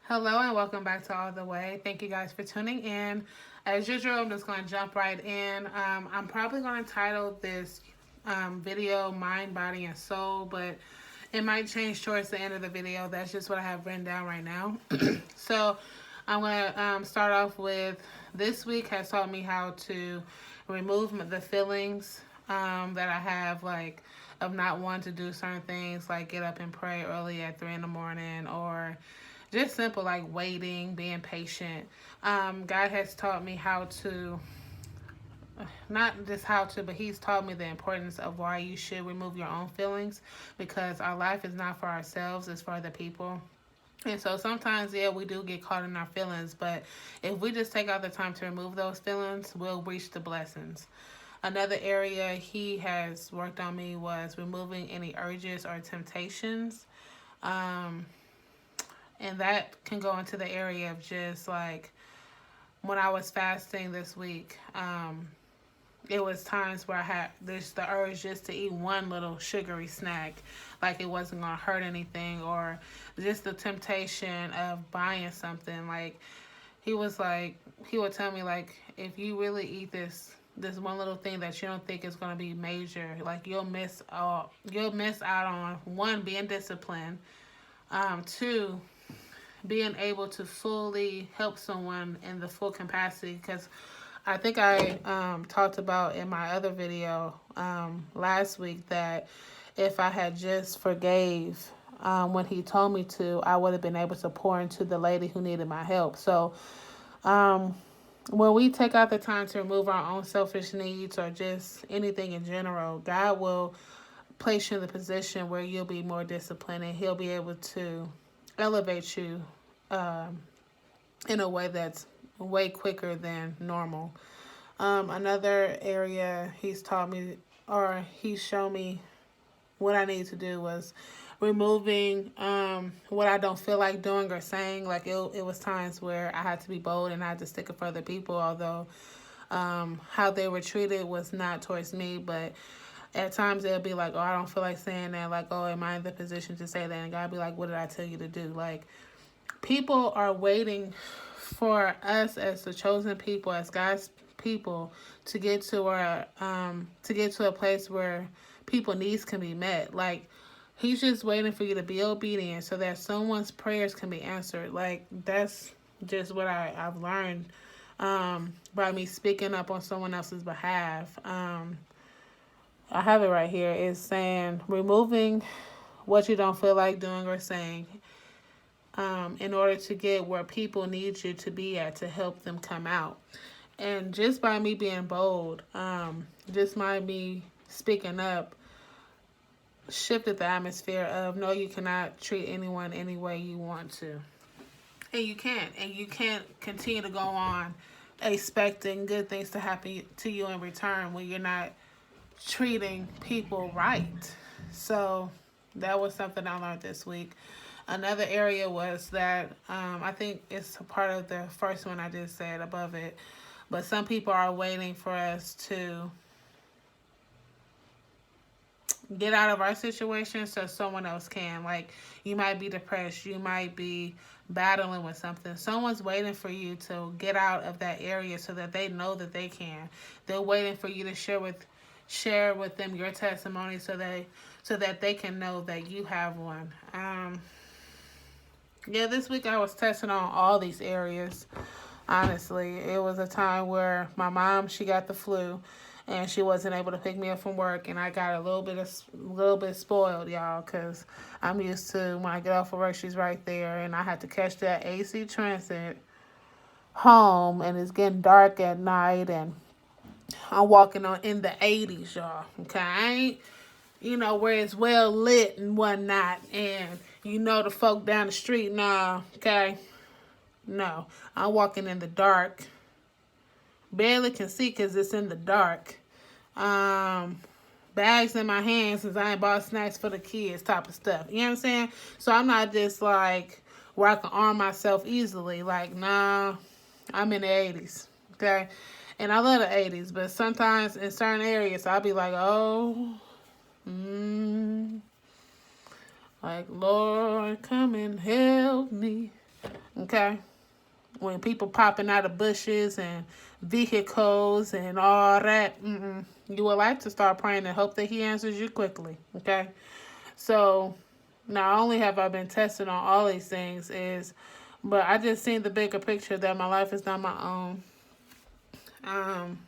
Hello and welcome back to All the Way. Thank you guys for tuning in. As usual, I'm just going to jump right in. I'm probably going to title this video Mind, Body, and Soul, but it might change towards the end of the video. That's just what I have written down right now. So I'm going to start off with this week has taught me how to remove the feelings that I have, like of not wanting to do certain things, like get up and pray early at 3 in the morning, or just simple like waiting, being patient. God has taught me how to, not just how to, but He's taught me the importance of why you should remove your own feelings, because our life is not for ourselves, it's for other people. And so sometimes, yeah, we do get caught in our feelings, but if we just take out the time to remove those feelings, we'll reach the blessings. Another area He has worked on me was removing any urges or temptations. Um, and that can go into the area of just like when I was fasting this week. It was times where I had this the urge just to eat one little sugary snack, like it wasn't gonna hurt anything, or just the temptation of buying something. Like he was like he would tell me, like, if you really eat this one little thing that you don't think is gonna be major, like you'll miss out on one, being disciplined, two, being able to fully help someone in the full capacity. Because I think I talked about in my other video last week that if I had just forgave when He told me to, I would have been able to pour into the lady who needed my help. So um, when we take out the time to remove our own selfish needs or just anything in general, God will place you in the position where you'll be more disciplined, and He'll be able to elevate you um, in a way that's way quicker than normal. Another area He's taught me, or He's shown me what I need to do, was removing what I don't feel like doing or saying. Like it was times where I had to be bold and I had to stick up for other people, although how they were treated was not towards me. But at times it'll be like, oh, I don't feel like saying that. Like, oh, am I in the position to say that? And God be like, what did I tell you to do? Like, people are waiting for us as the chosen people, as God's people, to get to a place where people needs can be met. Like, He's just waiting for you to be obedient so that someone's prayers can be answered. Like, that's just what I've learned by me speaking up on someone else's behalf. I have it right here. It's saying removing what you don't feel like doing or saying in order to get where people need you to be at, to help them come out. And just by me being bold, just by me speaking up, shifted the atmosphere of no, you cannot treat anyone any way you want to. And you can't. And you can't continue to go on expecting good things to happen to you in return when you're not treating people right. So that was something I learned this week. Another area was that I think it's a part of the first one I just said above it, but some people are waiting for us to get out of our situation so someone else can. Like, you might be depressed, you might be battling with something. Someone's waiting for you to get out of that area so that they know that they can. They're waiting for you to share with them your testimony so that they can know that you have one. Yeah, this week I was testing on all these areas. Honestly, it was a time where my mom, she got the flu, and she wasn't able to pick me up from work, and I got a little bit spoiled, y'all, because I'm used to when I get off of work, she's right there, and I had to catch that AC transit home, and it's getting dark at night, and I'm walking on in the 80s, y'all. Okay, I ain't, where it's well lit and whatnot, and the folk down the street, nah, okay? No, I'm walking in the dark. Barely can see because it's in the dark. Bags in my hands since I ain't bought snacks for the kids, type of stuff. You know what I'm saying? So I'm not just like where I can arm myself easily. Like, nah, I'm in the 80s, okay? And I love the 80s, but sometimes in certain areas I'll be like, oh, like, Lord, come and help me. Okay? When people popping out of bushes and vehicles and all that, you would like to start praying and hope that he answers you quickly. Okay? So not only have I been tested on all these things but I just seen the bigger picture that my life is not my own. Um,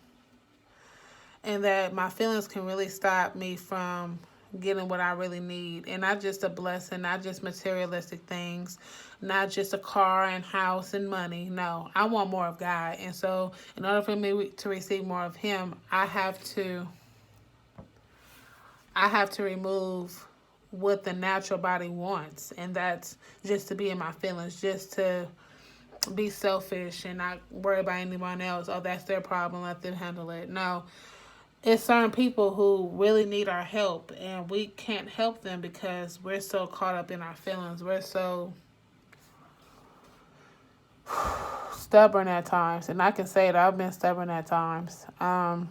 and that my feelings can really stop me from getting what I really need. And not just a blessing, not just materialistic things, not just a car and house and money. No, I want more of God. And so, in order for me to receive more of Him, I have to remove what the natural body wants, and that's just to be in my feelings, just to be selfish and not worry about anyone else. Oh, that's their problem, let them handle it. No, it's certain people who really need our help, and we can't help them because we're so caught up in our feelings. We're so stubborn at times, and I can say that I've been stubborn at times. And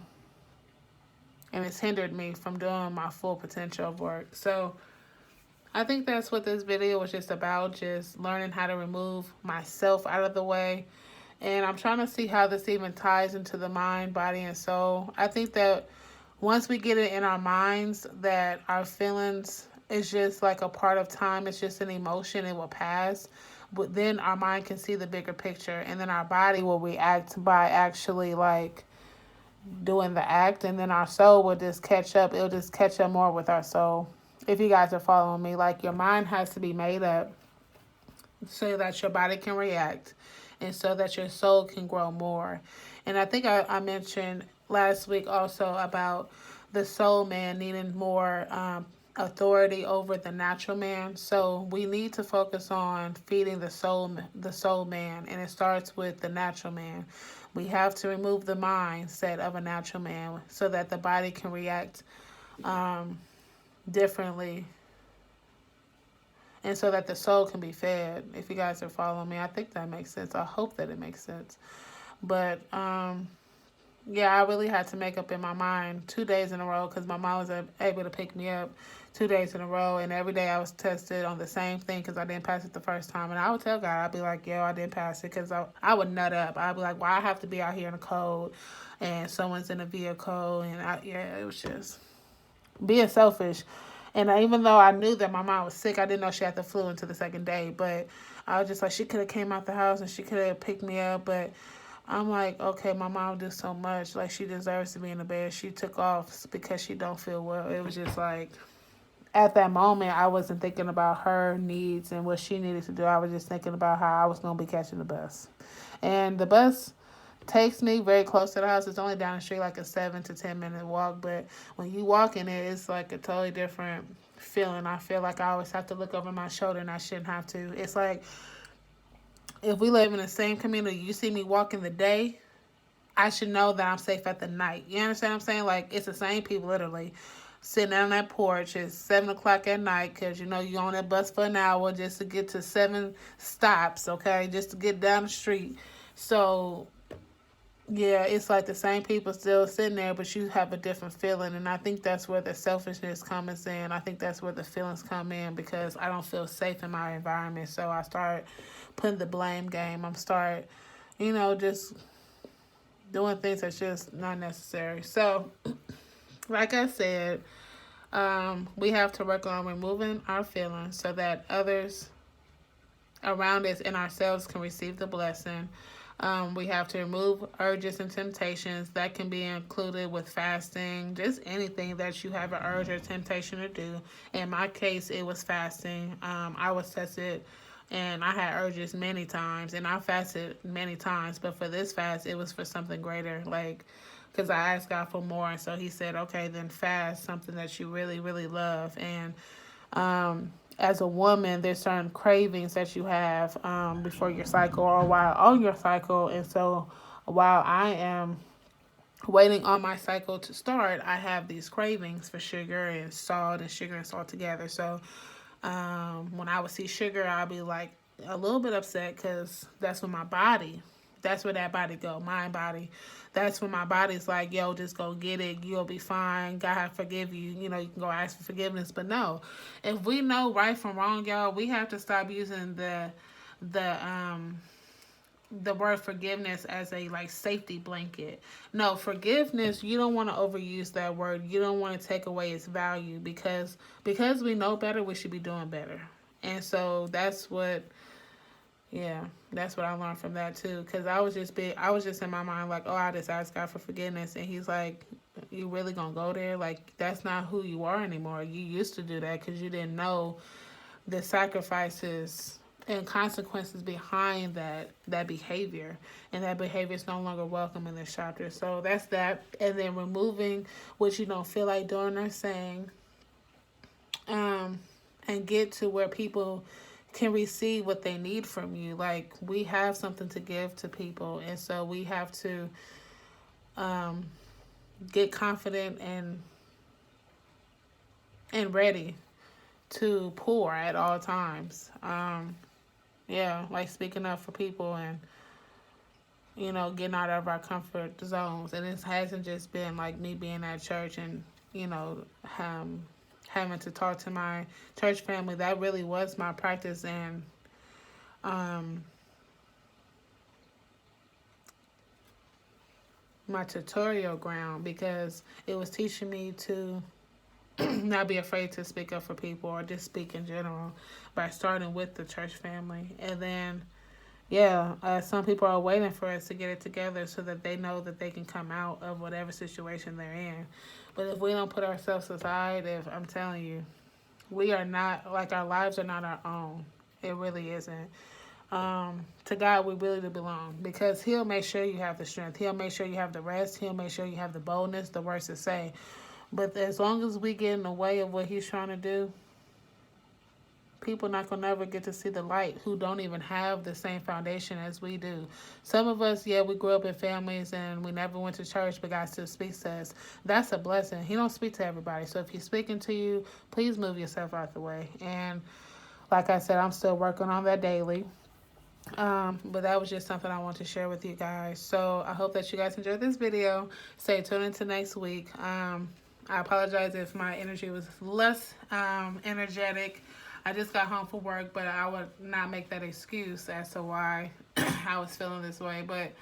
it's hindered me from doing my full potential of work. So I think that's what this video was just about, just learning how to remove myself out of the way. And I'm trying to see how this even ties into the mind, body, and soul. I think that once we get it in our minds that our feelings is just like a part of time, it's just an emotion, it will pass. But then our mind can see the bigger picture, and then our body will react by actually like doing the act, and then our soul will just catch up. It'll just catch up more with our soul. If you guys are following me, like your mind has to be made up so that your body can react and so that your soul can grow more. And I think I mentioned last week also about the soul man needing more authority over the natural man. So we need to focus on feeding the soul man, and it starts with the natural man. We have to remove the mindset of a natural man so that the body can react differently, and so that the soul can be fed. If you guys are following me, I think that makes sense. I hope that it makes sense. But yeah, I really had to make up in my mind 2 days in a row because my mom was able to pick me up 2 days in a row, and every day I was tested on the same thing because I didn't pass it the first time. And I would tell God, I'd be like, yo, I didn't pass it, because I would nut up. I'd be like, why I have to be out here in the cold and someone's in a vehicle, and yeah, it was just being selfish. And even though I knew that my mom was sick, I didn't know she had the flu until the second day. But I was just like, she could have came out the house and she could have picked me up. But I'm like, okay, my mom did so much. Like, she deserves to be in the bed. She took off because she don't feel well. It was just like, at that moment, I wasn't thinking about her needs and what she needed to do. I was just thinking about how I was going to be catching the bus. And the bus takes me very close to the house. It's only down the street, like a 7 to 10 minute walk. But when you walk in it, it's like a totally different feeling. I feel like I always have to look over my shoulder, and I shouldn't have to. It's like if we live in the same community, you see me walk in the day, I should know that I'm safe at the night. You understand what I'm saying? Like, it's the same people literally sitting on that porch at 7 o'clock at night because you're on that bus for an hour just to get to 7 stops, okay, just to get down the street. So yeah, it's like the same people still sitting there, but you have a different feeling. And I think that's where the selfishness comes in. I think that's where the feelings come in because I don't feel safe in my environment. So I start putting the blame game. I'm start, just doing things that's just not necessary. So, like I said, we have to work on removing our feelings so that others around us and ourselves can receive the blessing. We have to remove urges and temptations. That can be included with fasting, just anything that you have an urge or temptation to do. In my case, it was fasting. I was tested and I had urges many times, and I fasted many times. But for this fast, it was for something greater, like, because I asked God for more. And so he said, okay, then fast something that you really, really love. And as a woman, there's certain cravings that you have before your cycle or while on your cycle. And so while I am waiting on my cycle to start, I have these cravings for sugar and salt together. So when I would see sugar, I'd be like a little bit upset because that's where that body go, mind body. That's when my body's like, yo, just go get it. You'll be fine. God forgive you. You can go ask for forgiveness. But no, if we know right from wrong, y'all, we have to stop using the word forgiveness as a like safety blanket. No, forgiveness, you don't want to overuse that word. You don't want to take away its value because we know better, we should be doing better. And so yeah, that's what I learned from that too. Cause I was just in my mind like, oh, I just asked God for forgiveness, and He's like, you really gonna go there? Like that's not who you are anymore. You used to do that because you didn't know the sacrifices and consequences behind that behavior, and that behavior is no longer welcome in this chapter. So that's that. And then removing what you don't feel like doing or saying, um and get to where people can receive what they need from you. Like we have something to give to people, and so we have to um get confident and ready to pour at all times. Yeah, like speaking up for people, and getting out of our comfort zones. And it hasn't just been like me being at church and having to talk to my church family. That really was my practice and um, my tutorial ground, because it was teaching me to not be afraid to speak up for people or just speak in general by starting with the church family. And then yeah, some people are waiting for us to get it together so that they know that they can come out of whatever situation they're in. But if we don't put ourselves aside, if I'm telling you, we are not, like, our lives are not our own. It really isn't. To God, we really do belong, because He'll make sure you have the strength. He'll make sure you have the rest. He'll make sure you have the boldness, the words to say. But as long as we get in the way of what He's trying to do, people not gonna never get to see the light who don't even have the same foundation as we do. Some of us, yeah, we grew up in families and we never went to church, but God still speaks to us. That's a blessing. He don't speak to everybody. So if He's speaking to you, please move yourself out the way. And like I said, I'm still working on that daily. But that was just something I want to share with you guys. So I hope that you guys enjoyed this video. Stay tuned into next week. I apologize if my energy was less energetic. I just got home from work, but I would not make that excuse as to why I was feeling this way. But,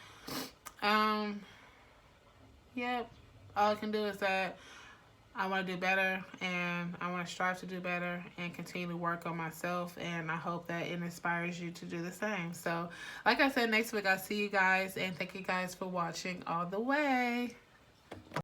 yeah, all I can do is that I want to do better, and I want to strive to do better and continue to work on myself, and I hope that it inspires you to do the same. So, like I said, next week I'll see you guys, and thank you guys for watching all the way.